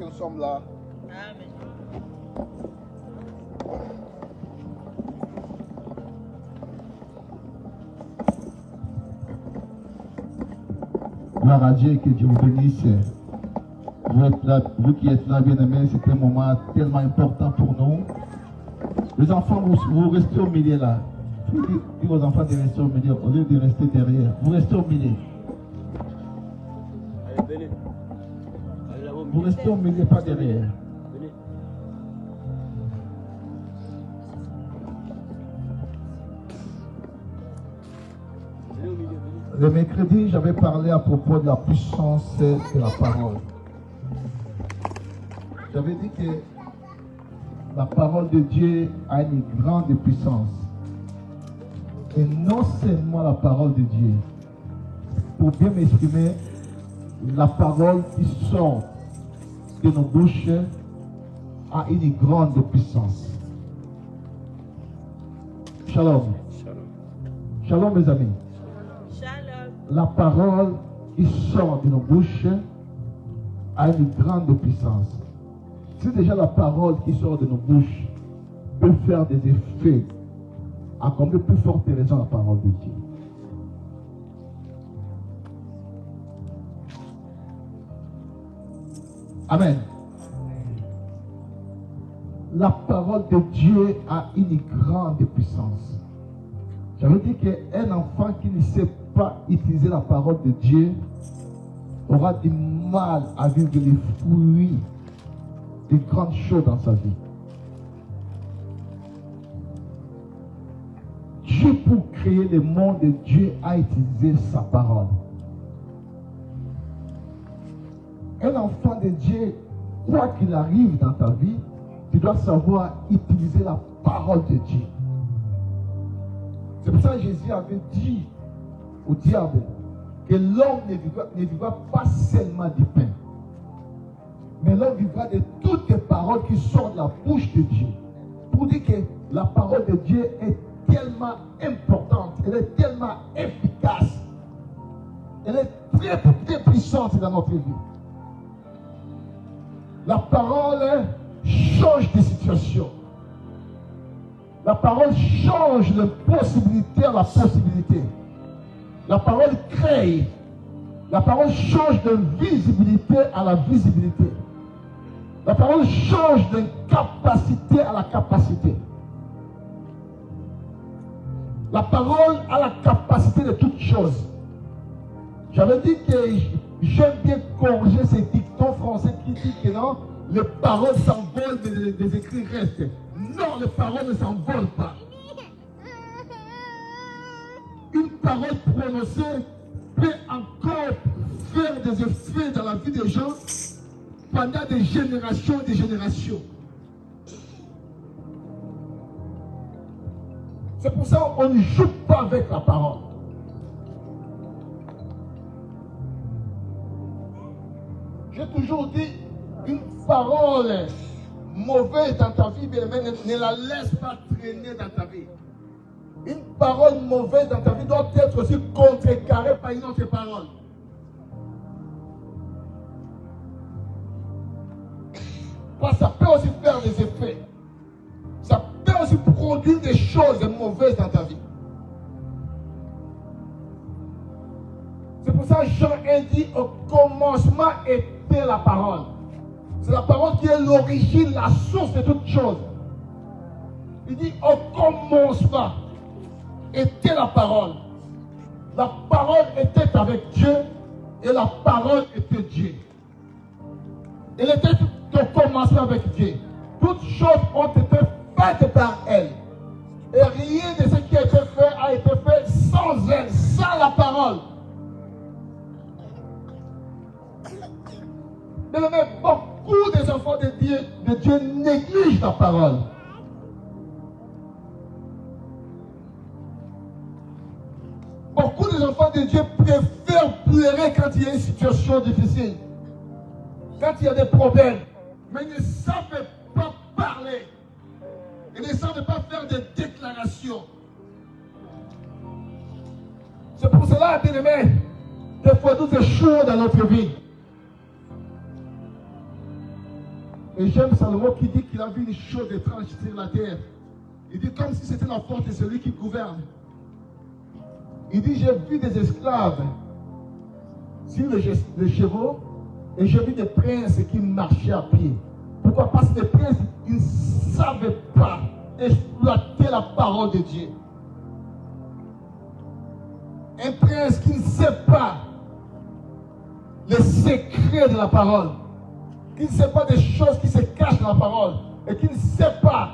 que nous sommes là. Amen. Gloire à Dieu, que Dieu vous bénisse. Vous qui êtes là, bien-aimés, c'est un moment tellement important pour nous. Les enfants, vous restez au milieu là. Dites aux enfants de rester au milieu au lieu de rester derrière. Vous restez au milieu. Allez, venez. Allez là-bas au milieu. Vous restez au milieu, pas derrière. Venez. Venez au milieu, venez. Le mercredi, j'avais parlé à propos de la puissance de la parole. J'avais dit que la parole de Dieu a une grande puissance. Et non seulement la parole de Dieu. Pour bien m'exprimer, la parole qui sort de nos bouches a une grande puissance. Shalom. Shalom. Shalom mes amis. Shalom. La parole qui sort de nos bouches a une grande puissance. Si déjà la parole qui sort de nos bouches peut faire des effets, à combien plus forte raison la parole de Dieu. Amen. La parole de Dieu a une grande puissance. J'avais dit qu'un enfant qui ne sait pas utiliser la parole de Dieu aura du mal à vivre les fruits de grandes choses dans sa vie. Dieu, pour créer le monde, Dieu a utilisé sa parole. Un enfant de Dieu, quoi qu'il arrive dans ta vie, tu dois savoir utiliser la parole de Dieu. C'est pour ça que Jésus avait dit au diable que l'homme ne vivra pas seulement du pain, mais l'homme vivra de toutes les paroles qui sortent de la bouche de Dieu. Pour dire que la parole de Dieu est tellement importante, elle est tellement efficace, elle est très, très puissante dans notre vie. La parole change de situation. La parole change de possibilité à la possibilité. La parole crée. La parole change de visibilité à la visibilité. La parole change de capacité à la capacité. La parole a la capacité de toutes choses. J'avais dit que j'aime bien corriger ces dictons français qui disent que non, les paroles s'envolent, mais les écrits restent. Non, les paroles ne s'envolent pas. Une parole prononcée peut encore faire des effets dans la vie des gens pendant des générations et des générations. C'est pour ça qu'on ne joue pas avec la parole. J'ai toujours dit, une parole mauvaise dans ta vie, mais ne la laisse pas traîner dans ta vie. Une parole mauvaise dans ta vie doit être aussi contrecarrée par une autre parole. Parce que ça peut aussi faire des effets. Ça peut aussi produire des choses mauvaises dans ta vie. C'est pour ça que Jean a dit, au commencement était la parole. C'est la parole qui est l'origine, la source de toutes choses. Il dit, au commencement était la parole. La parole était avec Dieu et la parole était Dieu. Elle était au commencement avec Dieu. Toutes choses ont été faites par elle. Et rien de ce qui a été fait a été fait sans elle, sans la parole. Mais beaucoup des enfants de Dieu négligent la parole. Beaucoup des enfants de Dieu préfèrent pleurer quand il y a une situation difficile, quand il y a des problèmes, mais ils ne savent pas parler. Ils ne savent pas faire des déclarations. C'est pour cela, bien-aimés, des fois nous échouons dans notre vie. Et j'aime Salomon qui dit qu'il a vu une chose étrange sur la terre. Il dit comme si c'était la force de celui qui gouverne. Il dit, j'ai vu des esclaves sur les chevaux et j'ai vu des princes qui marchaient à pied. Pourquoi? Parce que les princes, ils ne savaient pas exploiter la parole de Dieu. Un prince qui ne sait pas les secrets de la parole, qui ne sait pas des choses qui se cachent dans la parole, et qui ne sait pas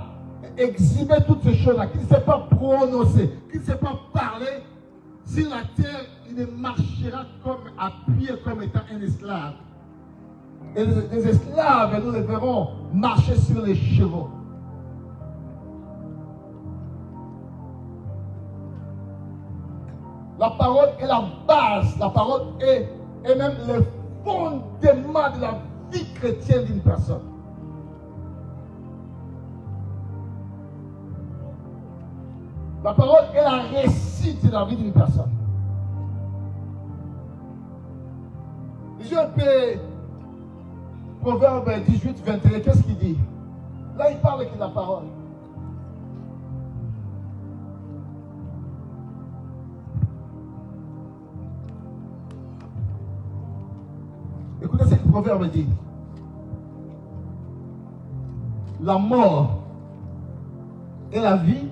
exhiber toutes ces choses-là, qui ne sait pas prononcer, qui ne sait pas parler, sur la terre, il ne marchera comme à pied, comme étant un esclave. Et les esclaves, nous les verrons marcher sur les chevaux. La parole est la base, la parole est même le fondement de la vie chrétienne d'une personne. La parole est la réussite de la vie d'une personne. Lisez un peu Proverbe 18, 21, qu'est-ce qu'il dit? Là, il parle de la parole. Écoutez ce que le Proverbe dit. La mort et la vie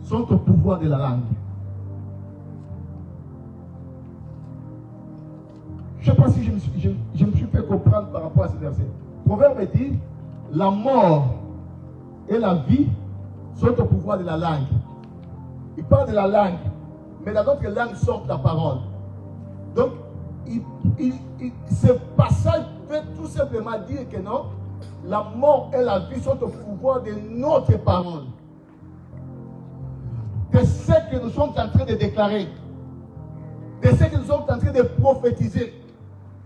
sont au pouvoir de la langue. Je ne sais pas si je me suis fait comprendre par rapport à ce verset. Le Proverbe dit, la mort et la vie sont au pouvoir de la langue. Il parle de la langue, mais dans notre langue sort la parole. Donc, ce passage veut tout simplement dire que non, la mort et la vie sont au pouvoir de notre parole. De ce que nous sommes en train de déclarer, de ce que nous sommes en train de prophétiser,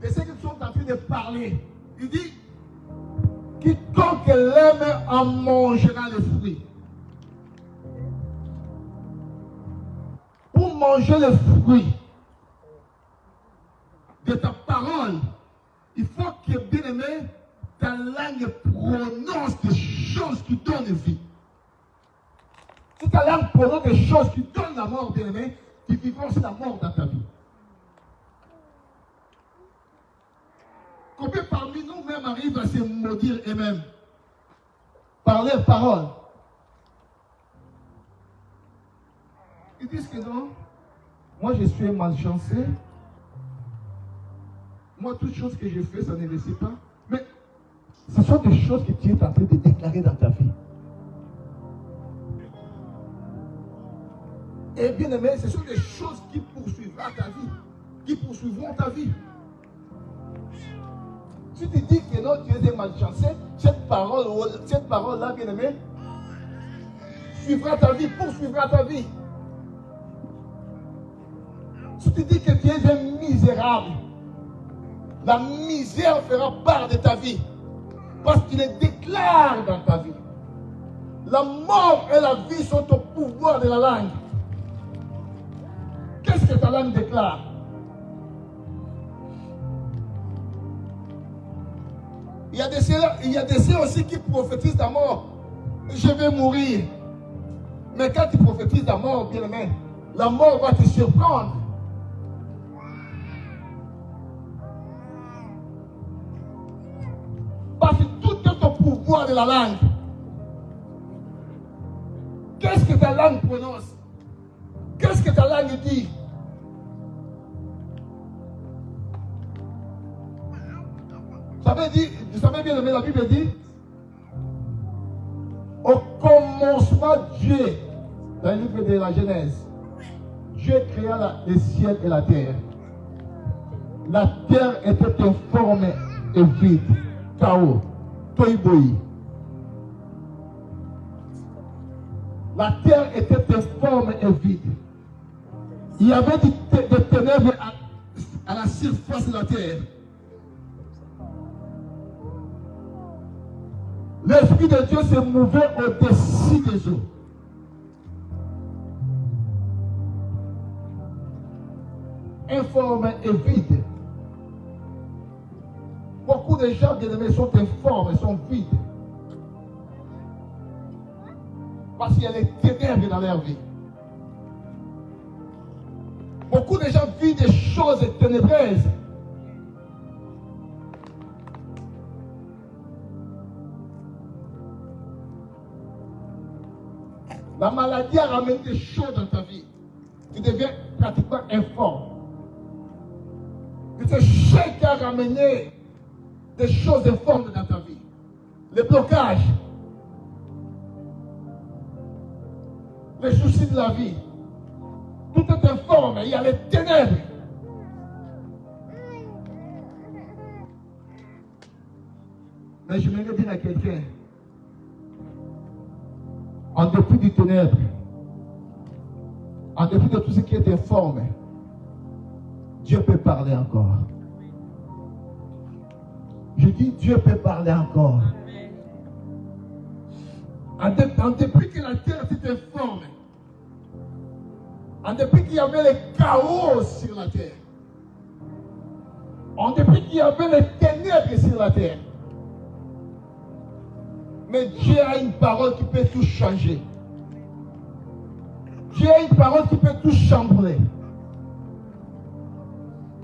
de ce que nous sommes en train de parler. Il dit, quiconque l'aime en mangera les fruits. Pour manger les fruits de ta parole, il faut que, bien aimé, ta langue prononce des choses qui donnent vie. Si ta langue prononce des choses qui donnent la mort, bien aimé, tu vivras aussi la mort dans ta vie. Combien parmi nous-mêmes arrivent à se maudire eux-mêmes par leurs paroles? Ils disent que non, moi je suis malchanceux. Moi, toute chose que je fais, ça ne réussit pas. Mais ce sont des choses que tu es en train de déclarer dans ta vie. Et bien aimé, ce sont des choses qui poursuivront ta vie. Qui poursuivront ta vie. Si tu dis que non, tu es malchanceux, cette parole-là, bien aimé, suivra ta vie, poursuivra ta vie. Si tu dis que tu es un misérable, la misère fera part de ta vie. Parce qu'il les déclare dans ta vie. La mort et la vie sont au pouvoir de la langue. Qu'est-ce que ta langue déclare? Il y a des ceux aussi qui prophétisent la mort. Je vais mourir. Mais quand tu prophétises la mort, bien aimé, la mort va te surprendre. Parce que tout est au pouvoir de la langue. Qu'est-ce que ta langue prononce? Qu'est-ce que ta langue dit? Vous savez bien, la Bible dit, au commencement, Dieu, dans le livre de la Genèse, Dieu créa le ciel et la terre. La terre était informe et vide. Chaos, toiboï. La terre était informe et vide. Il y avait des ténèbres à la surface de la terre. L'Esprit de Dieu se mouvait au-dessus des eaux. Informe et vide. Beaucoup de gens, bien-aimés, sont informes, sont vides. Parce qu'il y a les ténèbres dans leur vie. Beaucoup de gens vivent des choses ténébreuses. La maladie a ramené des choses dans ta vie. Tu deviens pratiquement informe. C'est ce qui a ramené des choses informes dans ta vie. Les blocages, les soucis de la vie. Tout est informe, il y a les ténèbres. Mais je voudrais dire à quelqu'un, en dépit du ténèbre, en dépit de tout ce qui est informe, Dieu peut parler encore. Je dis, Dieu peut parler encore. En dépit que la terre était informe, en dépit qu'il y avait les chaos sur la terre, en dépit qu'il y avait les ténèbres sur la terre, mais Dieu a une parole qui peut tout changer. Dieu a une parole qui peut tout chambrer.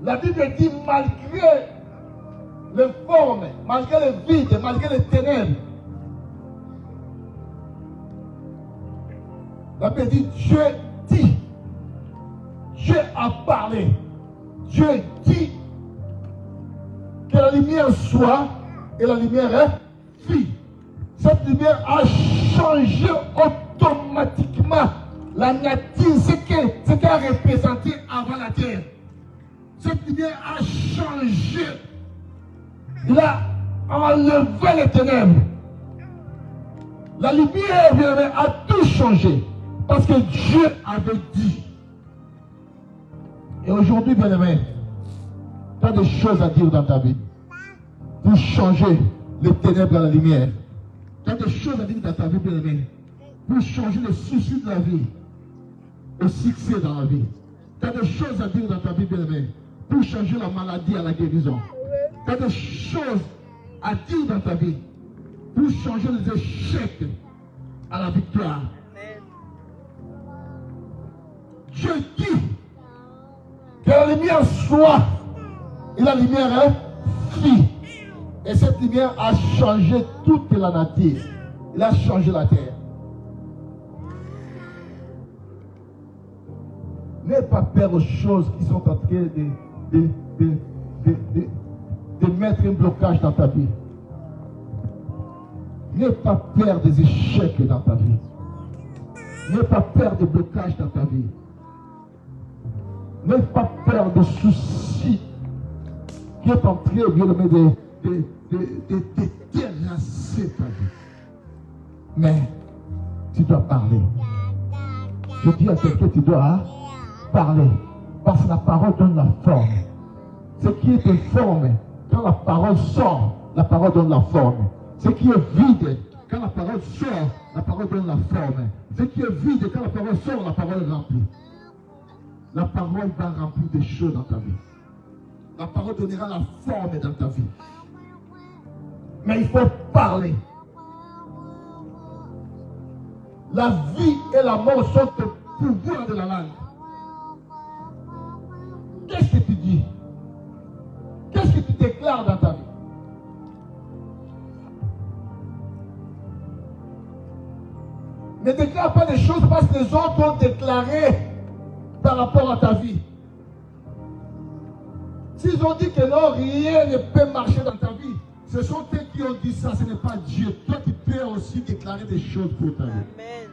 La Bible dit, malgré les formes, malgré le vide, malgré les ténèbres, la Bible dit, Dieu dit, Dieu a parlé, Dieu dit que la lumière soit, et la lumière fit. Cette lumière a changé automatiquement la nature, ce qu'elle a représenté avant la terre. Cette lumière a changé. Il a enlevé les ténèbres. La lumière, bien-aimé, a tout changé. Parce que Dieu avait dit. Et aujourd'hui, bien-aimé, tu as des choses à dire dans ta vie. Pour changer les ténèbres dans la lumière. Tu as des choses à dire dans ta vie, bien-aimé. Pour changer les soucis de la vie. Au succès dans la vie. Tu as des choses à dire dans ta vie, bien-aimé. Pour changer la maladie à la guérison. Tu as des choses à dire dans ta vie. Pour changer les échecs à la victoire. Dieu dit que la lumière soit. Et la lumière fit. Et cette lumière a changé toute la nature. Il a changé la terre. N'aie pas peur aux choses qui sont en train de mettre un blocage dans ta vie. N'aie pas peur des échecs dans ta vie. N'aie pas peur des blocages dans ta vie. N'aie pas peur des soucis qui est en train de terrasser ta vie. Mais tu dois parler. Je dis à quelqu'un, tu dois parler. Parce que la parole donne la forme. Ce qui est informe, quand la parole sort, la parole donne la forme. Ce qui est vide, quand la parole sort, la parole donne la forme. Ce qui est vide, quand la parole sort, la parole est remplie. La parole va remplir des choses dans ta vie. La parole donnera la forme dans ta vie. Mais il faut parler. La vie et la mort sont au pouvoir de la langue. Qu'est-ce que tu dis? Qu'est-ce que tu déclares dans ta vie? Ne déclare pas des choses parce que les autres ont déclaré par rapport à ta vie. S'ils ont dit que non, rien ne peut marcher dans ta vie, ce sont eux qui ont dit ça, ce n'est pas Dieu. Toi, tu peux aussi déclarer des choses pour ta vie. Amen.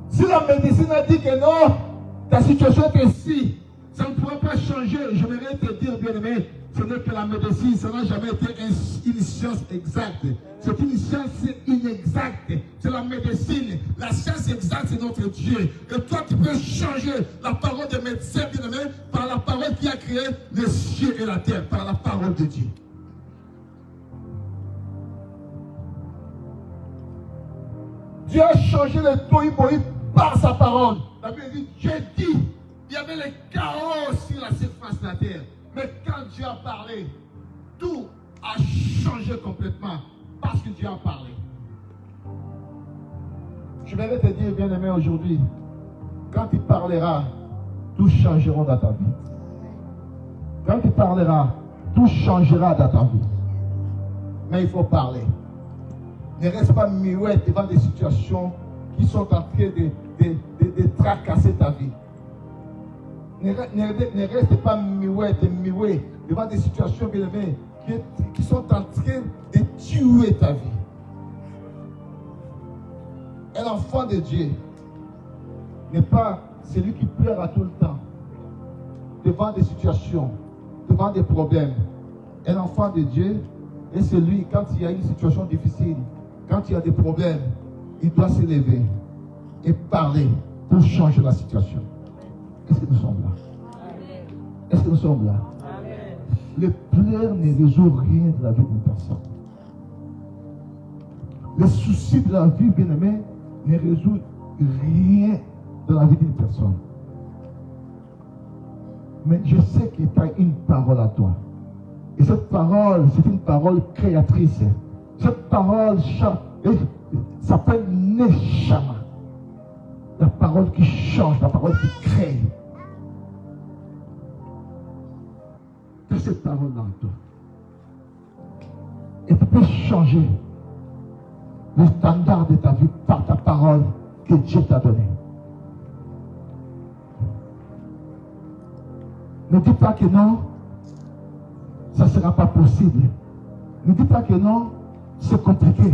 Si la médecine a dit que non, ta situation est ainsi, ça ne pourra pas changer. Je voudrais te dire, bien-aimé, ce n'est que la médecine, ça n'a jamais été une science exacte. C'est une science inexacte. C'est la médecine. La science exacte, c'est notre Dieu. Et toi, tu peux changer la parole de médecin, bien-aimé, par la parole qui a créé les cieux et la terre, par la parole de Dieu. Dieu a changé le tohu-bohu par sa parole. La Bible dit, Dieu dit, il y avait le chaos sur la surface de la terre. Mais quand Dieu a parlé, tout a changé complètement parce que Dieu a parlé. Je vais te dire, bien-aimé, aujourd'hui, quand il parlera, tout changera dans ta vie. Quand il parlera, tout changera dans ta vie. Mais il faut parler. Ne reste pas muette devant des situations qui sont en train de tracasser ta vie. Ne reste pas muette devant des situations, bien aimées, qui sont en train de tuer ta vie. Un enfant de Dieu n'est pas celui qui pleure à tout le temps devant des situations, devant des problèmes. Un enfant de Dieu est celui, quand il y a une situation difficile, quand il y a des problèmes, il doit se lever et parler pour changer la situation. Est-ce que nous sommes là? Est-ce que nous sommes là? Amen. Le pleurs ne résout rien de la vie d'une personne. Les soucis de la vie, bien-aimé, ne résout rien de la vie d'une personne. Mais je sais que tu as une parole à toi. Et cette parole, c'est une parole créatrice. Cette parole s'appelle Neshama. La parole qui change, la parole qui crée. Que cette parole-là en toi. Et tu peux changer le standard de ta vie par ta parole que Dieu t'a donnée. Ne dis pas que non, ça ne sera pas possible. Ne dis pas que non, c'est compliqué.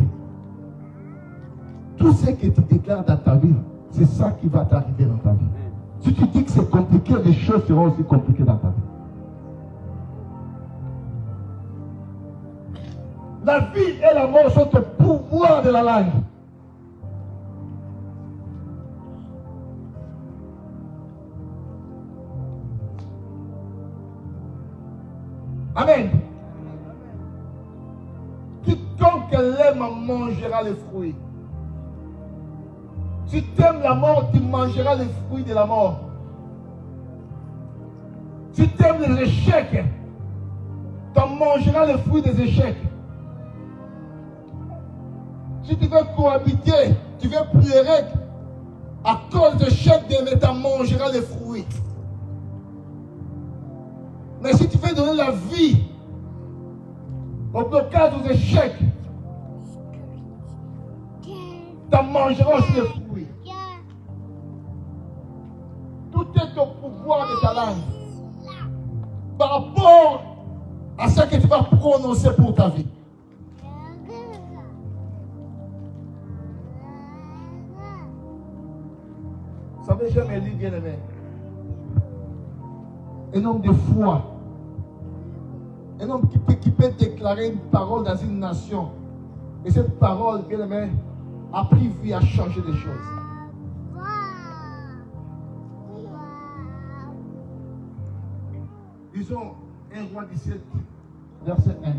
Tout ce que tu déclares dans ta vie, c'est ça qui va t'arriver dans ta vie. Si tu dis que c'est compliqué, les choses seront aussi compliquées dans ta vie. La vie et la mort sont au pouvoir de la langue. Amen. Quiconque l'aime mangera les fruits. Si tu aimes la mort, tu mangeras les fruits de la mort. Si tu aimes les échecs, tu mangeras les fruits des échecs. Si tu veux cohabiter, tu veux pleurer à cause de chaque mais tu mangeras les fruits. Mais si tu veux donner la vie au blocage aux échecs, tu mangeras aussi les fruits. Tout est au pouvoir de ta langue. Par rapport à ce que tu vas prononcer pour ta vie. Vous savez, j'aime Élie, bien-aimé. Un homme de foi. Un homme qui peut déclarer une parole dans une nation. Et cette parole, bien-aimé, a pris vie à changer des choses. Disons 1 Roi 17, verset 1.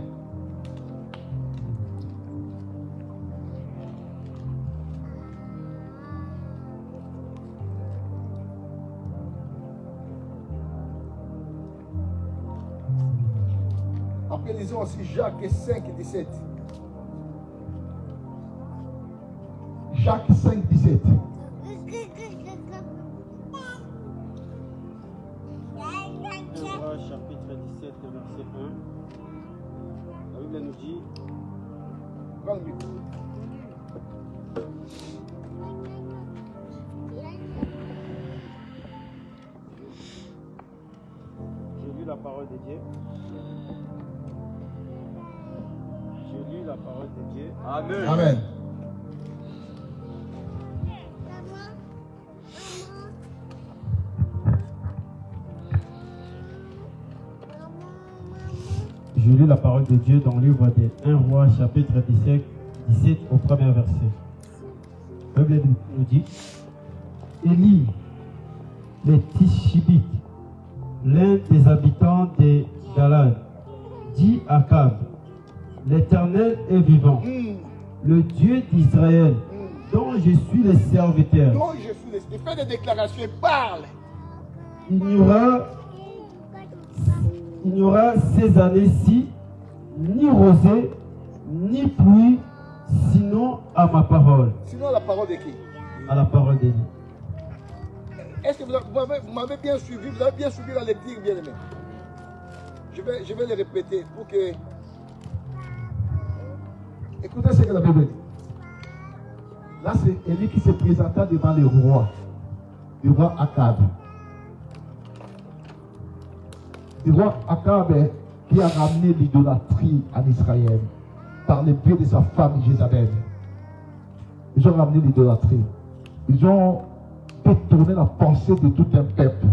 Après, lisons aussi Jacques 5, 17. Jacques 5, 17. Chapitre 17, verset 1. La Bible nous dit. Prends le micro. J'ai lu la parole de Dieu. J'ai lu la parole de Dieu. Amen. Amen. J'ai lu la parole de Dieu dans le livre de 1 Roi, chapitre 17 au premier verset. La Bible nous dit, Élie, le Tishbite, l'un des habitants de Galad, dit à Akab, l'Éternel est vivant, le Dieu d'Israël, dont je suis le serviteur. Donc je suis le... Fais des déclarations et parle. Il n'y aura il n'y aura ces années-ci ni rosée, ni pluie, sinon à ma parole. Sinon la parole de qui? À la parole d'Élie. Est-ce que vous m'avez bien suivi? Vous avez bien suivi la lecture, bien aimé? Je vais le répéter pour que... Écoutez ce que la Bible dit. Là, c'est Élie qui se présenta devant le roi Akab. Le roi Akab qui a ramené l'idolâtrie en Israël par le biais de sa femme Jézabel. Ils ont ramené l'idolâtrie. Ils ont détourné la pensée de tout un peuple.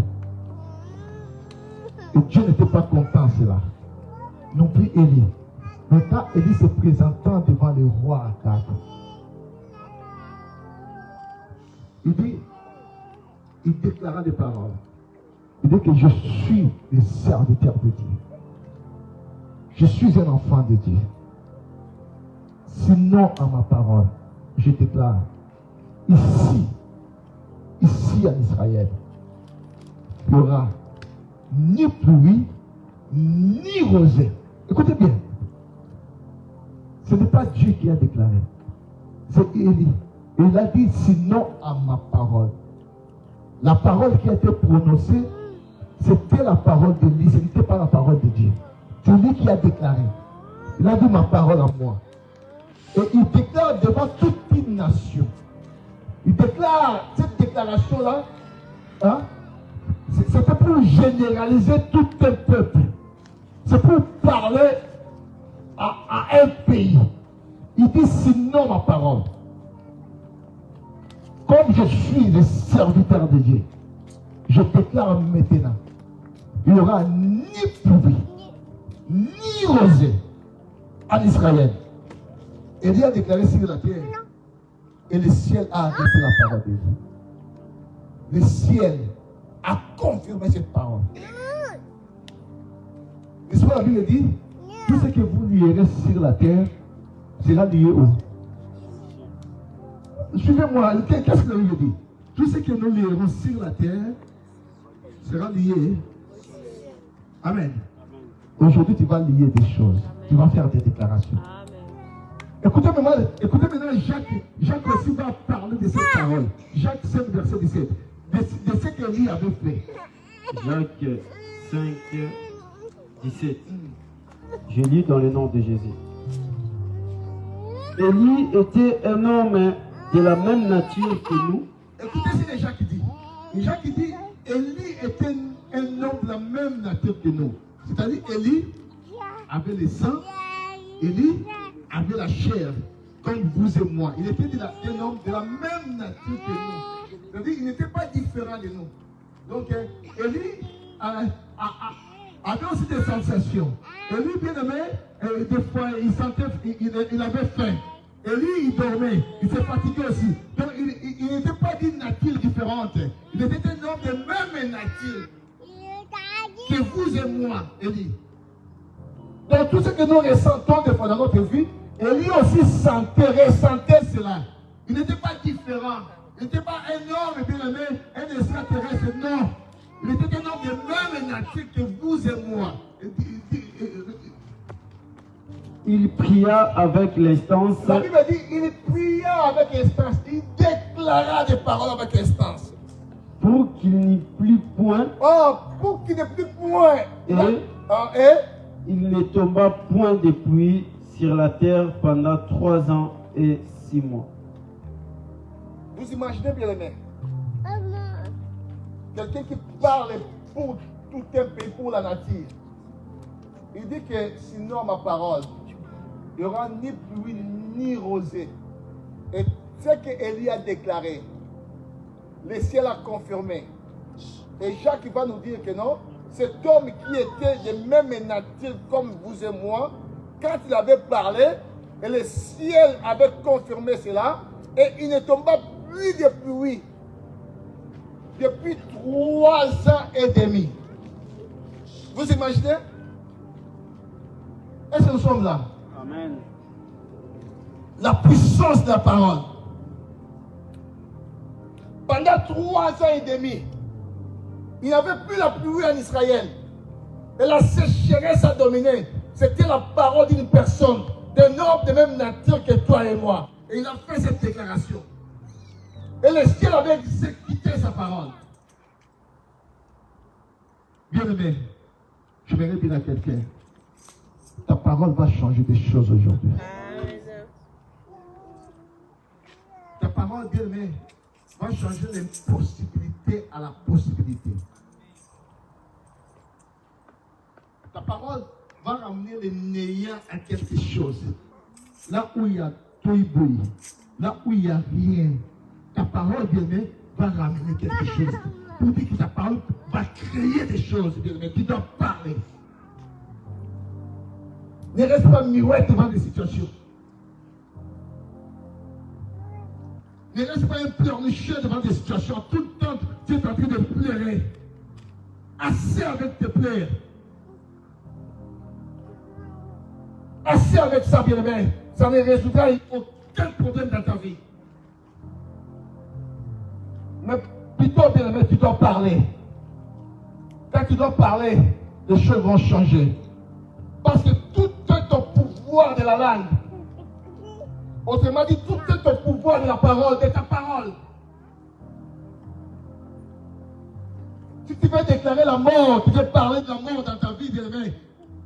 Et Dieu n'était pas content de cela. Non plus Élie. Mais quand Élie se présentant devant le roi Akab, il déclara des paroles. Il dit que je suis le serviteur de Dieu. Je suis un enfant de Dieu. Sinon à ma parole, je déclare, ici en Israël, il n'y aura ni pluie, ni rosée. Écoutez bien. Ce n'est pas Dieu qui a déclaré. C'est Élie. Et il a dit, sinon à ma parole. La parole qui a été prononcée, c'était la parole d'Élie, ce n'était pas la parole de Dieu. C'est lui qui a déclaré. Il a dit ma parole à moi. Et il déclare devant toute une nation. Il déclare cette déclaration-là, hein, c'était pour généraliser tout un peuple. C'est pour parler à un pays. Il dit sinon ma parole. Comme je suis le serviteur de Dieu, je déclare maintenant, il n'y aura ni pluie, ni rosée en Israël. Élie a déclaré sur la terre, et le ciel a arrêté la parole de Dieu. Le ciel a confirmé cette parole. N'est-ce pas la Bible dit, tout ce que vous lierez sur la terre sera lié où? Suivez-moi, qu'est-ce que la Bible dit? Tout ce que nous lierons sur la terre sera lié. Amen. Aujourd'hui, tu vas lier des choses. Amen. Tu vas faire des déclarations. Amen. Écoutez maintenant Jacques aussi va parler de cette parole. Jacques 5, verset 17. De ce qu'Élie avait fait. Jacques 5, 17. Je lis dans le nom de Jésus. Élie était un homme de la même nature que nous. Écoutez ce que Jacques dit. Jacques dit, Élie était un homme de la même nature que nous. C'est-à-dire, Élie avait le sang, Élie avait la chair, comme vous et moi. Il était un homme de la même nature que nous. C'est-à-dire, il n'était pas différent de nous. Donc, Élie avait aussi des sensations. Élie, bien aimé, des fois, il avait faim. Élie, il dormait, il s'est fatigué aussi. Donc, il n'était pas d'une nature différente. Il était un homme de même nature que vous et moi, Élie. Donc, tout ce que nous ressentons des fois dans notre vie, Élie aussi ressentait cela. Il n'était pas différent. Il n'était pas un homme, bien aimé, un extraterrestre, non. Il était un homme de même nature que vous et moi. Il pria avec l'instance. La Bible dit, il pria avec instance. Il déclara des paroles avec instance. Pour qu'il n'y plût point. Oh, pour qu'il n'y ait plus point. Et il ne tomba point de pluie sur la terre pendant 3 ans et 6 mois. Vous imaginez bien aimé? Quelqu'un qui parle pour tout un pays, pour la nature. Il dit que sinon ma parole, il n'y aura ni pluie ni rosée. Et ce qu'Élie a déclaré, le ciel a confirmé. Et Jacques va nous dire que non, cet homme qui était de même nature comme vous et moi, quand il avait parlé, et le ciel avait confirmé cela, et il ne tomba plus de pluie depuis 3 ans et demi. Vous imaginez? Est-ce que nous sommes là? Amen. La puissance de la parole. Pendant 3 ans et demi, il n'y avait plus la pluie en Israël. Et la sécheresse a dominé. C'était la parole d'une personne, d'un homme de même nature que toi et moi. Et il a fait cette déclaration. Et le ciel avait exécuté sa parole. Bien-aimé, je vais dire à quelqu'un, ta parole va changer des choses aujourd'hui. Amen. Ta parole, bien-aimé, va changer l'impossibilité à la possibilité. Ta parole va ramener les néants à quelque chose. Là où il y a toiboui, là où il n'y a rien, ta parole, bien-aimé, va ramener quelque chose. Pour dire que ta parole va créer des choses, bien-aimé. Tu dois parler. Ne reste pas muet devant des situations. Ne reste pas un pleurnicheur devant des situations. Tout le temps, tu es en train de pleurer. Assez avec tes pleurs. Assez avec ça, bien-aimé. Ça ne résoudra aucun problème dans ta vie. Mais plutôt, bien-aimé, tu dois parler. Quand tu dois parler, les choses vont changer. Parce que tout est ton pouvoir de la langue. Autrement dit, tout est ton pouvoir de la parole, de ta parole. Si tu veux déclarer la mort, tu veux parler de la mort dans ta vie, bien-aimé,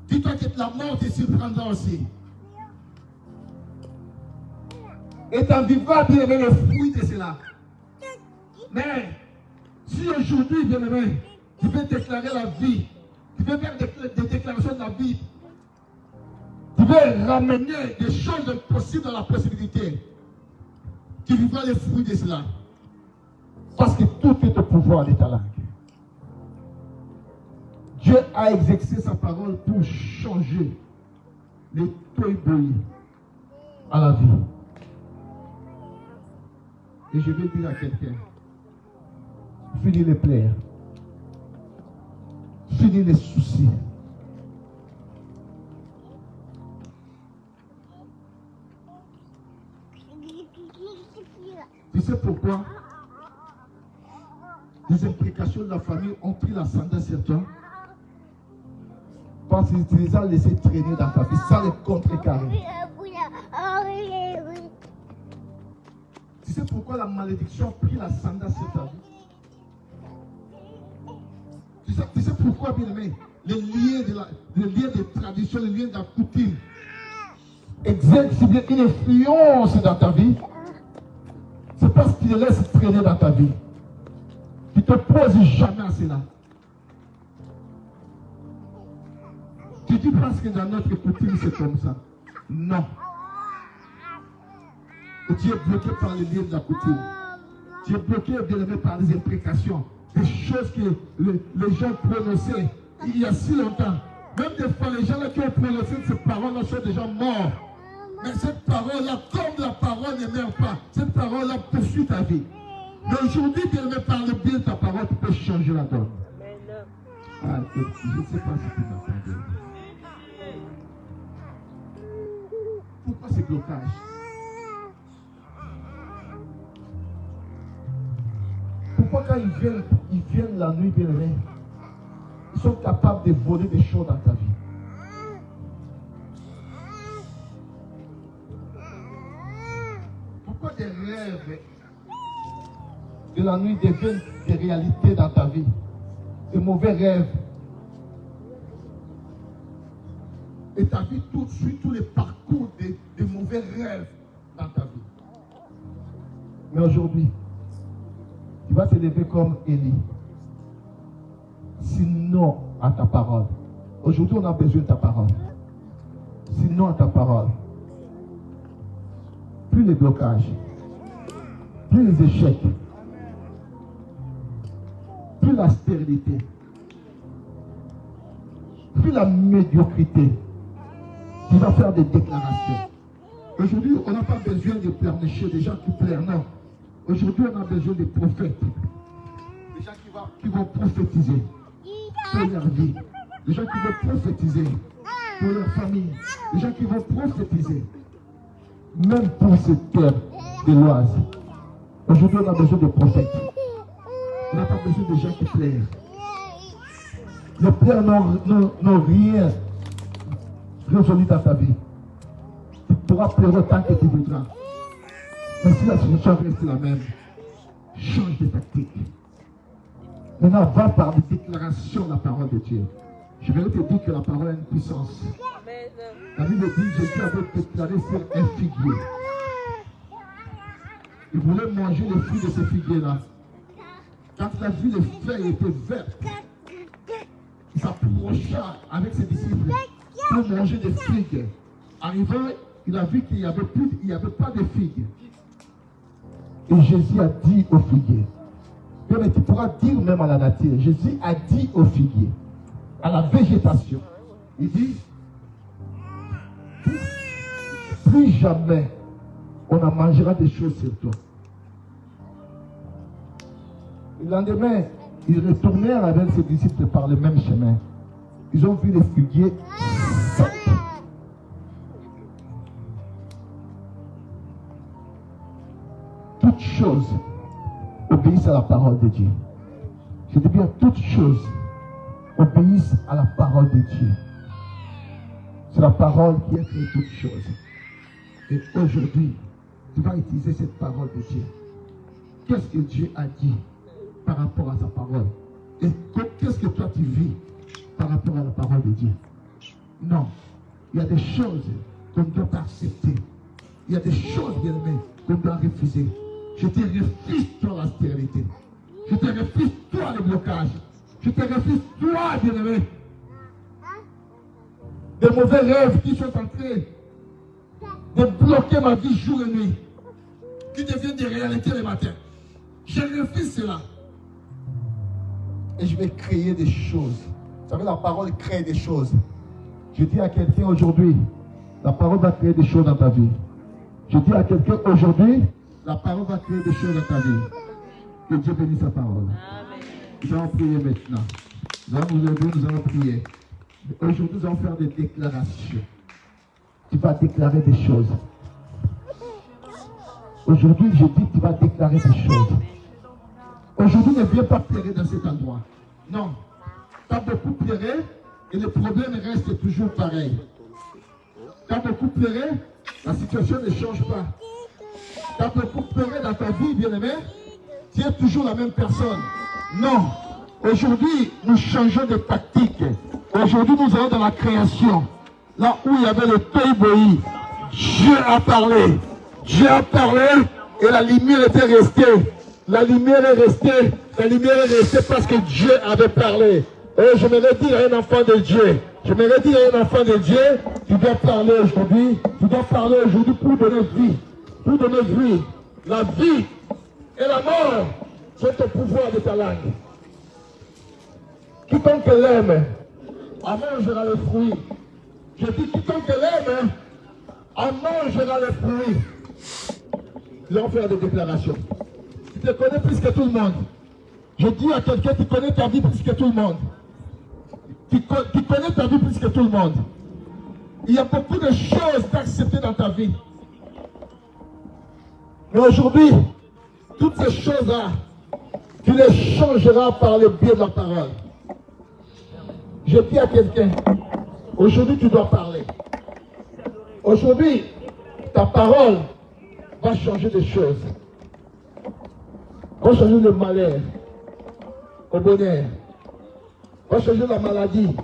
dis-toi que la mort te surprendra aussi. Et tu en vivras, bien-aimé, le fruit de cela. Mais, si aujourd'hui, bien-aimé, tu veux déclarer la vie, tu veux faire des déclarations de la vie, tu veux ramener des choses impossibles dans la possibilité, tu vivras les fruits de cela. Parce que tout est au pouvoir de ta langue. Dieu a exercé sa parole pour changer les toiboui à la vie. Et je vais dire à quelqu'un, finis les plaies, finis les soucis. Tu sais pourquoi les implications de la famille ont pris l'ascendant sur toi? Parce qu'ils te les ont laissés traîner dans ta vie, sans les contrecarrer. Tu sais pourquoi la malédiction a pris l'ascendant sur ta vie? Tu sais pourquoi, bien aimé, les liens de tradition, les liens de la coutume exercent une influence dans ta vie? C'est parce qu'ils les laissent traîner dans ta vie. Tu ne te poses jamais à cela. Tu dis parce que dans notre coutume c'est comme ça. Non. Tu es bloqué par les liens de la coutume. Tu es bloqué, bien aimé, par les imprécations. Des choses que les gens prononçaient il y a si longtemps. Même des fois, les gens là qui ont prononcé ces paroles-là sont déjà morts. Mais cette parole-là, comme la parole ne meurt pas, cette parole-là poursuit ta vie. Mais aujourd'hui, bien aimé, par le bien de ta parole, tu peux changer la donne. Ah, je ne sais pas si tu m'entends. Pourquoi ces blocages? Pourquoi quand ils viennent la nuit, bien aimé, ils sont capables de voler des choses dans ta vie? Pourquoi des rêves de la nuit deviennent des réalités dans ta vie? Des mauvais rêves. Et ta vie tout de suite, tous les parcours des mauvais rêves dans ta vie. Mais aujourd'hui, tu vas te lever comme Élie. Sinon à ta parole. Aujourd'hui, on a besoin de ta parole. Sinon à ta parole. Plus les blocages, plus les échecs, plus la stérilité, plus la médiocrité. Tu vas faire des déclarations. Aujourd'hui, on n'a pas besoin de pleurnicher, des gens qui pleurent, non. Aujourd'hui, on a besoin de prophètes. Des gens qui vont prophétiser pour leur vie. Des gens qui vont prophétiser pour leur famille. Des gens qui vont prophétiser même pour ces terres de l'Oise. Aujourd'hui, on a besoin de prophètes. On n'a pas besoin de gens qui pleurent. Les prières n'ont rien résolu dans ta vie. Tu pourras pleurer autant que tu voudras. Mais si la situation reste la même, change de tactique. Maintenant, va par des déclarations de la parole de Dieu. Je vais te dire que la parole a une puissance. La Bible dit, Jésus avait déclaré sur un figuier. Il voulait manger le fruit de ce figuier-là. Quand il a vu les feuilles étaient vertes, il s'approcha avec ses disciples pour manger des figues. Arrivant, il a vu qu'il n'y avait pas de figues. Et Jésus a dit au figuier, mais tu pourras dire même à la nature, Jésus a dit au figuier, à la végétation, il dit, plus jamais on en mangera des choses sur toi. Le lendemain, ils retournèrent avec ses disciples par le même chemin. Ils ont vu les figuiers secs. Toutes choses obéissent à la parole de Dieu. Je dis bien, toutes choses obéissent à la parole de Dieu. C'est la parole qui a créé toutes choses. Et aujourd'hui, tu vas utiliser cette parole de Dieu. Qu'est-ce que Dieu a dit par rapport à sa parole? Et qu'est-ce que toi tu vis par rapport à la parole de Dieu? Non. Il y a des choses qu'on ne doit pas accepter. Il y a des choses, bien aimées, qu'on doit refuser. Je te refuse, toi, la stérilité. Je te refuse, toi, le blocage. Je te refuse, toi, bien aimé. Des mauvais rêves qui sont en train de bloquer ma vie jour et nuit, qui deviennent des réalités le matin. Je refuse cela. Et je vais créer des choses. Vous savez, la parole crée des choses. Je dis à quelqu'un aujourd'hui, la parole va créer des choses dans ta vie. Je dis à quelqu'un aujourd'hui, la parole va créer des choses dans ta vie. Que Dieu bénisse sa parole. Amen. Nous allons prier maintenant. Nous allons nous lever, nous allons prier. Aujourd'hui, nous allons faire des déclarations. Tu vas déclarer des choses. Aujourd'hui, je dis que tu vas déclarer des choses. Aujourd'hui, ne viens pas pleurer dans cet endroit. Non. Tu as beaucoup pleuré et le problème reste toujours pareil. Tu as beaucoup pleuré, la situation ne change pas. Tu as beaucoup pleuré dans ta vie, bien-aimé, tu es toujours la même personne. Non. Aujourd'hui, nous changeons de tactique. Aujourd'hui, nous allons dans la création. Là où il y avait le toy-boy, Dieu a parlé. Dieu a parlé et la lumière était restée. La lumière est restée. La lumière est restée parce que Dieu avait parlé. Et je me le dis à un enfant de Dieu. Je me le dis à un enfant de Dieu. Tu dois parler aujourd'hui. Tu dois parler aujourd'hui pour donner vie. Pour donner vie. La vie et la mort sont au pouvoir de ta langue. Quiconque l'aime, en mangera le fruit. Je dis quiconque l'aime, en mangera le fruit. Nous allons faire des déclarations. Tu te connais plus que tout le monde. Je dis à quelqu'un, tu connais ta vie plus que tout le monde. Tu connais ta vie plus que tout le monde. Il y a beaucoup de choses d'accepter dans ta vie. Mais aujourd'hui, toutes ces choses-là, tu les changeras par le biais de la parole. Je dis à quelqu'un, aujourd'hui tu dois parler. Aujourd'hui, ta parole va changer des choses. Va changer le malheur au bonheur. Va changer la maladie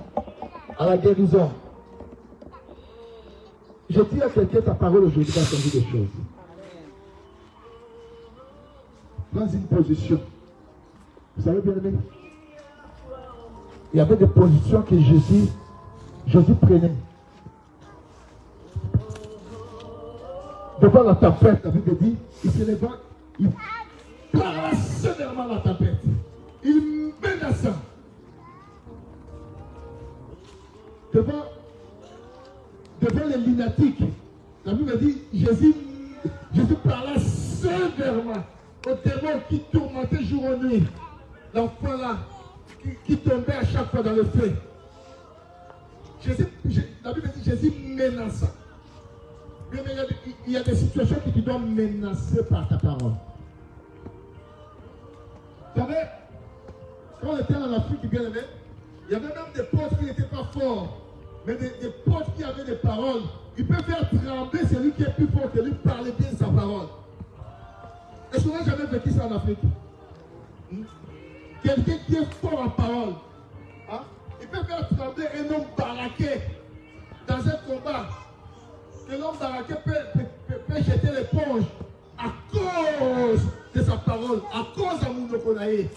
à la guérison. Je dis à quelqu'un, ta parole aujourd'hui va changer des choses. Prends une position. Vous savez bien aimé? Il y avait des positions que Jésus prenait. Devant la tempête, la Bible dit, il se leva, il parlait sévèrement la tempête. Il menaça. Devant les lunatiques, la Bible dit, Jésus parlait sévèrement aux démons qui tourmentaient jour et nuit. L'enfant là, qui tombait à chaque fois dans le feu. La Bible dit Jésus menaça. Mais il y a des situations que tu dois menacer par ta parole. Vous savez, quand on était en Afrique, bien aimé, Il y avait même des potes qui n'étaient pas forts, mais des potes qui avaient des paroles. Ils peuvent faire trembler celui qui est plus fort que lui, parler bien sa parole. Est-ce qu'on n'a jamais vécu ça en Afrique? Quelqu'un qui est fort en parole, hein? Il peut faire trembler un homme baraqué dans un combat. Que l'homme baraqué peut jeter l'éponge à cause de sa parole, à cause d'Amunokonaï.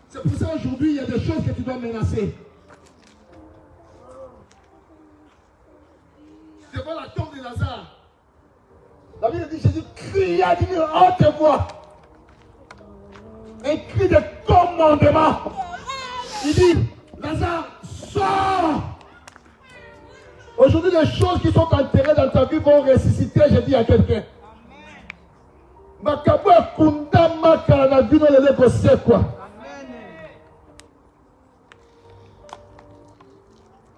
C'est pour ça aujourd'hui, il y a des choses que tu dois menacer. Devant la tombe de Lazare, la Bible dit, Jésus cria d'une haute voix. Un cri de commandement. Il dit, Lazare, sors. Aujourd'hui, les choses qui sont enterrées dans ta vie vont ressusciter, je dis à quelqu'un. Makabo kunda maka na vino lele kosekwa.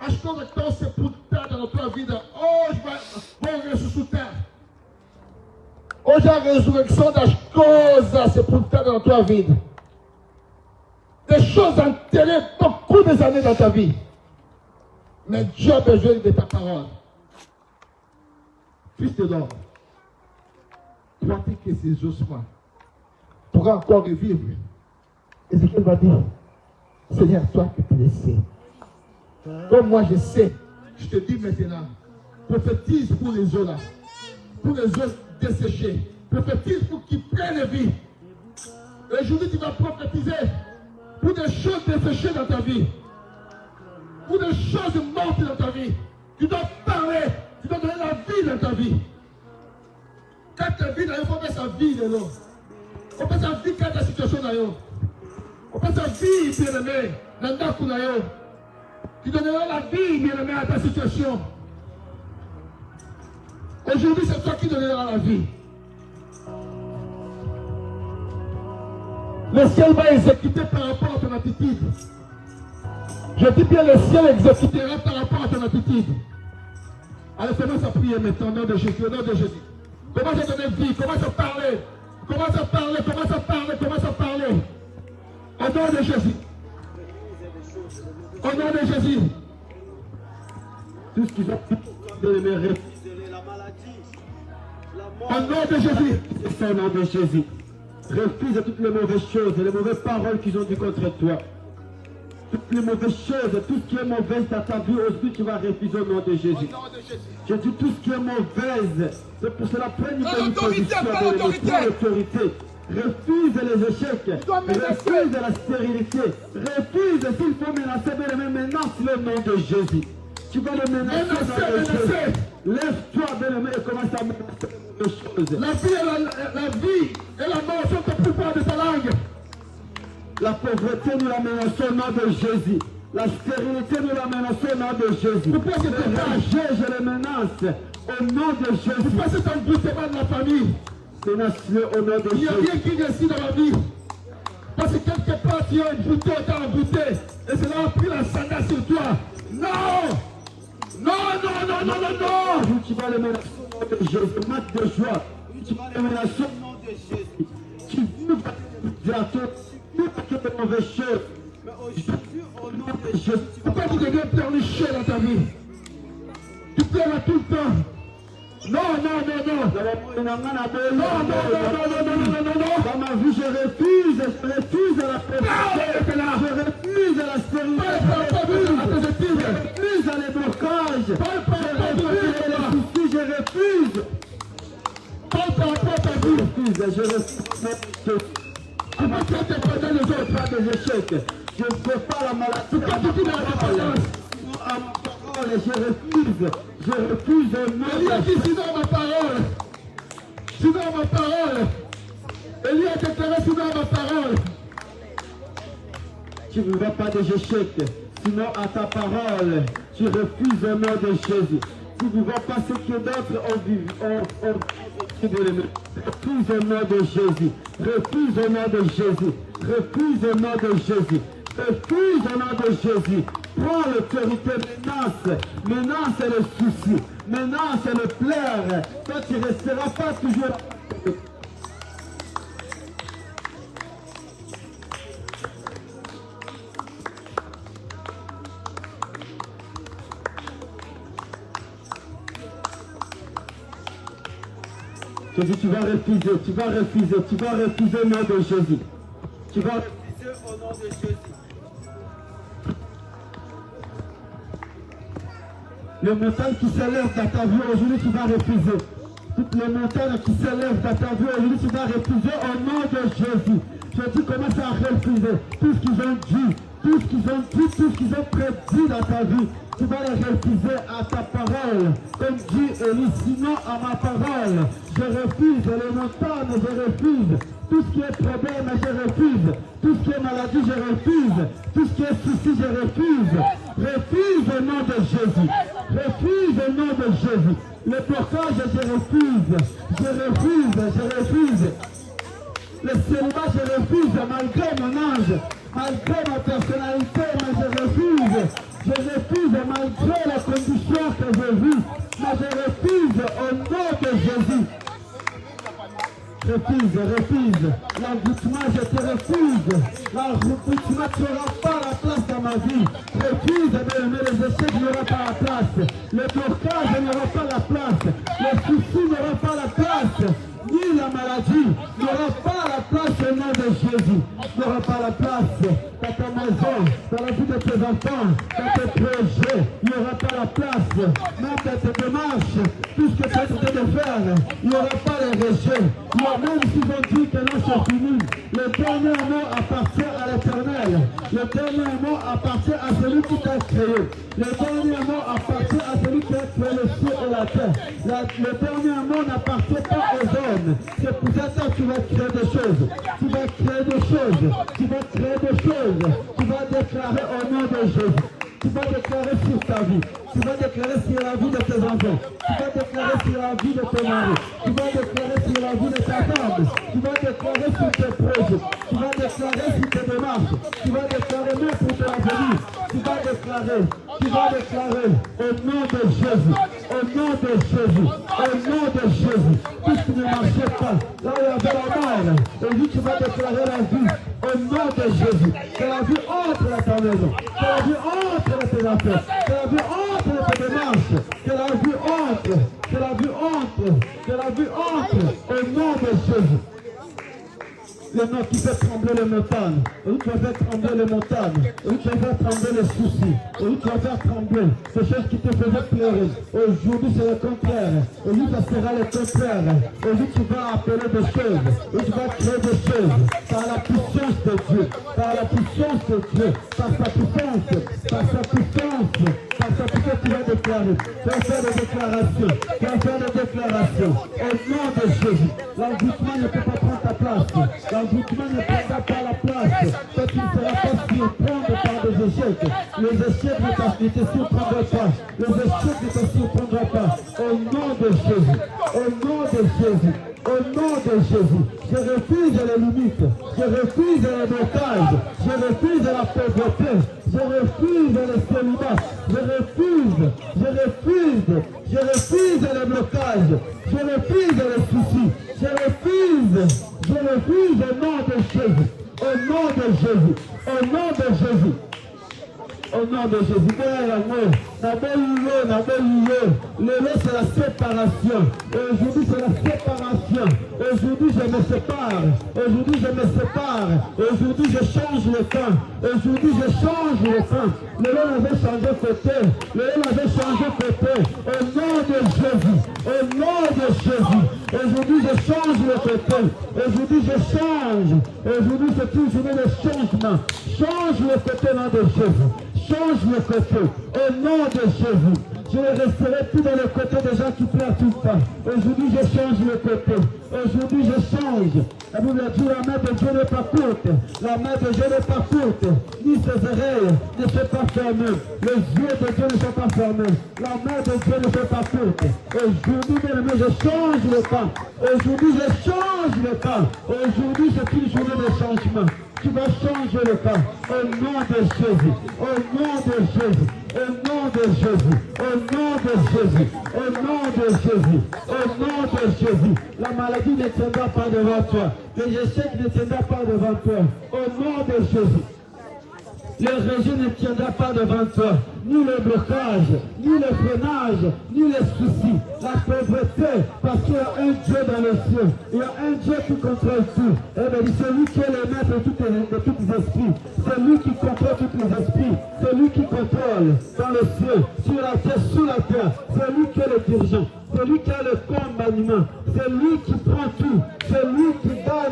Acho que estão sepultadas na tua vida, hoje vão ressuscitar. Hoje é a ressurreição das coisas sepultadas na tua vida. Des choses enterrées beaucoup des années dans ta vie. Mais Dieu a besoin de ta parole. Fils de l'homme, crois-tu que ces ossements pourront encore revivre? Ézéchiel va dire, Seigneur, toi qui tu le sais. Comme moi je sais, je te dis maintenant, prophétise pour les eaux là, pour les eaux desséchées, prophétise pour qu'ils prennent vie. Et aujourd'hui tu vas prophétiser pour des choses desséchées dans ta vie, pour des choses mortes dans ta vie. Tu dois parler, tu dois donner la vie dans ta vie. Quand ta vie, il faut faire sa vie de l'eau. On fait sa vie quand ta situation d'ailleurs. On fait sa vie, bien aimé, dans ta d'ailleurs. Tu donneras la vie, bien aimé, à ta situation. Aujourd'hui, c'est toi qui donneras la vie. Le ciel va exécuter par rapport à ton attitude. Je dis bien, le ciel exécutera par rapport à ton attitude. Allez, commence à prier maintenant au nom de Jésus, au nom de Jésus. Commence à donner vie, commence à parler. Commence à parler, commence à parler, commence à parler. Au nom de Jésus. Au nom de Jésus. Tout ce qu'ils ont fait de les refuser, la maladie, la mort. Au nom de Jésus. C'est ça, au nom de Jésus. Refuse toutes les mauvaises choses, les mauvaises paroles qu'ils ont dit contre toi. Toutes les mauvaises choses, tout ce qui est mauvais dans ta vie, aujourd'hui tu vas refuser au nom de Jésus. Je dis tout ce qui est mauvais, c'est pour cela prendre une position de l'autorité. Refuse les échecs, refuse la stérilité, refuse s'il faut menacer, mais menace le nom de Jésus. Tu vas le menacer dans le Jésus. Lève-toi, bien-aimé, et commence à menacer les choses. La vie et la mort sont au plus fort de ta langue. La pauvreté, nous la menaçons au nom de Jésus. La stérilité, nous la menaçons au nom de Jésus. Pourquoi c'est péché, je les menace au nom de Jésus. Pourquoi c'est un emboutement de la famille? Menace-le au nom de Jésus. Il n'y a rien qui décide dans la vie. Parce que quelque part, tu as une bouteille, tu as embouté. Et cela a pris la sandale sur toi. Non! Non, non, non, non, non, non! Tu vas le menacer au nom de Jésus. Marque de joie. Tu vas le menacer au nom de Jésus. Tu vas dire à toi. Toutes les mauvaises choses. Mais aujourd'hui, au nom de Jésus, pourquoi tu deviens pleurnicher dans ta vie? Tu pleures tout le temps. Non, non, non, non. Non, non, non, non, non, non, non. Dans ma vie, je refuse la pauvreté. Je refuse la stérilité. Je refuse les blocages. Je refuse. Je refuse. Tu vas te prendre les autres, pas des échecs. Je ne fais pas la maladie. Pourquoi tu dis la parole? À ma parole, je refuse. Je refuse au nom de Jésus. Sinon ma parole. Sinon ma parole. Élie a déclaré sinon ma parole. Tu ne veux pas des échecs. Sinon à ta parole, tu refuses au nom de Jésus. Tu ne vois pas ce que d'autres ont vécu. Refuse au nom de Jésus. Refuse au nom de Jésus. Refuse au nom de Jésus. Refuse au nom de Jésus. Prends l'autorité, menace le souci, menace le pleurs. Toi, tu ne resteras pas toujours. Je dis, tu vas refuser, tu vas refuser, tu vas refuser au nom de Jésus. Tu vas refuser au nom de Jésus. Le montagne qui s'élève dans ta vie aujourd'hui, tu vas refuser. Toutes les montagnes qui s'élèvent dans ta vie aujourd'hui, tu vas refuser au nom de Jésus. Je dis, commence à refuser tout ce qu'ils ont dit, tout ce qu'ils ont dit, tout ce qu'ils ont prédit dans ta vie. Tu vas les refuser à ta parole. Comme dit Élie, sinon à ma parole, je refuse les montagnes, je refuse. Tout ce qui est problème, je refuse. Tout ce qui est maladie, je refuse. Tout ce qui est souci, je refuse. Refuse au nom de Jésus. Refuse au nom de Jésus. Le blocage, je refuse. Je refuse, je refuse. Le célibat, je refuse malgré mon âge, malgré ma personnalité, mais je refuse. Je refuse malgré les conditions que je vis, mais je refuse au nom de Jésus. Refuse. L'envoûtement, je te refuse. L'envoûtement, tu n'auras pas la place dans ma vie. Refuse, mais les échecs n'auront pas la place. Le blocage n'aura pas la place. Le souci n'aura pas la place. Ni la maladie n'aura pas la place au nom de Jésus. N'aura pas la place dans ta maison, dans la vie de tes enfants, dans tes projets. Il n'y aura pas la place. Même dans tes démarches, tout ce que tu es en train de faire, il n'y aura pas les rejets. Même s'ils ont dit que non, c'est fini, le dernier mot appartient à l'Éternel. Le dernier mot appartient à celui qui t'a créé. Le dernier mot appartient à celui qui a créé le ciel et la terre. Le dernier mot n'appartient pas aux hommes. C'est pour ça que tu vas créer des choses. Tu vas créer des choses. Tu vas créer des choses. Tu vas déclarer au nom de Jésus. Tu vas déclarer sur ta vie. Tu vas déclarer sur la vie de tes enfants. Tu vas déclarer sur la vie de tes maris. Tu vas déclarer sur la vie de ta femme. Tu vas déclarer sur tes projets. Tu vas déclarer sur tes démarches. Tu vas déclarer même pour ton avenir. Tu vas déclarer au nom de Jésus. Au nom de Jésus. Au nom de Jésus. Tout ce qui ne marchait pas. Là où il y avait la mort. Et lui, tu vas déclarer la vie. Au nom de Jésus. Que la vie entre dans ta maison. Que la vie entre dans tes affaires. Que la vie entre dans tes démarches. Que la vie entre. Que la vie entre. Que la vie entre. Au nom de Jésus. Le nom qui fait trembler les montagnes. Et tu vas faire trembler les montagnes. Et tu vas faire trembler les soucis. Et tu vas faire trembler ces choses qui te faisaient pleurer. Aujourd'hui, c'est le contraire. Aujourd'hui, ça sera le contraire. Aujourd'hui, tu vas appeler des choses. Et tu vas créer des choses. Par la puissance de Dieu. Par la puissance de Dieu. Par sa puissance. Par sa puissance. Par sa puissance, tu vas déclarer. Tu vas faire des déclarations. Tu vas faire des déclarations. Au nom de Jésus. L'envoûtement ne peut pas prendre ta place. L'envoûtement ne prendra pas la place. Toi, tu ne seras pas surprendre par des échecs. Les échecs ne te surprendront pas. Les échecs ne te surprendront pas. Au nom de Jésus. Au nom de Jésus. Au nom de Jésus. Je refuse les limites. Je refuse les blocages. Je refuse la pauvreté. Je refuse les célibats. Je refuse. Je refuse. Je refuse les blocages. Je refuse les soucis. Je refuse. Je refuse au nom de Jésus. Au nom de Jésus. Au nom de Jésus. Au nom de Jésus. Le c'est la séparation. Aujourd'hui, c'est la séparation. Aujourd'hui, je me sépare. Aujourd'hui, je me sépare. Aujourd'hui, je change le temps. Aujourd'hui, je change le temps. Le lait avait changé côté. Le lait avait changé côté. Au nom de Jésus. Au nom de Jésus. Aujourd'hui, je change le côté. Aujourd'hui, je change. Aujourd'hui, c'est une journée de changement. Change le côté, nom de Jésus. Change le côté. Au nom de Jésus. Je ne resterai plus dans le côté des gens qui pleurent tout le temps. Aujourd'hui, je change le côté. Aujourd'hui, je change. La Bible dit, la main de Dieu n'est pas courte. La main de Dieu n'est pas courte. Ni ses oreilles ne sont pas fermées. Les yeux de Dieu ne sont pas fermés. La main de Dieu ne sont pas courte. Aujourd'hui, bien aimé, je change le temps. Aujourd'hui, je change le temps. Aujourd'hui, c'est une journée de changement. Tu vas changer le temps. Au nom de Jésus. Au nom de Jésus. Au nom de Jésus. Au nom de Jésus. Au nom de Jésus. Au nom de Jésus. La maladie ne tiendra pas devant toi. Les échecs ne tiendront pas devant toi. Au nom de Jésus. le régime ne tiendra pas devant toi. Ni le blocage, ni le freinage, ni les soucis, la pauvreté, parce qu'il y a un Dieu dans les cieux. Il y a un Dieu qui contrôle tout. Et bien, c'est lui qui est le maître de tous les esprits. C'est lui qui contrôle tous les esprits. C'est lui qui contrôle dans les cieux, sur la terre, sous la terre. C'est lui qui est le dirigeant. C'est lui qui a le commandement. C'est lui qui prend tout. C'est lui qui gagne.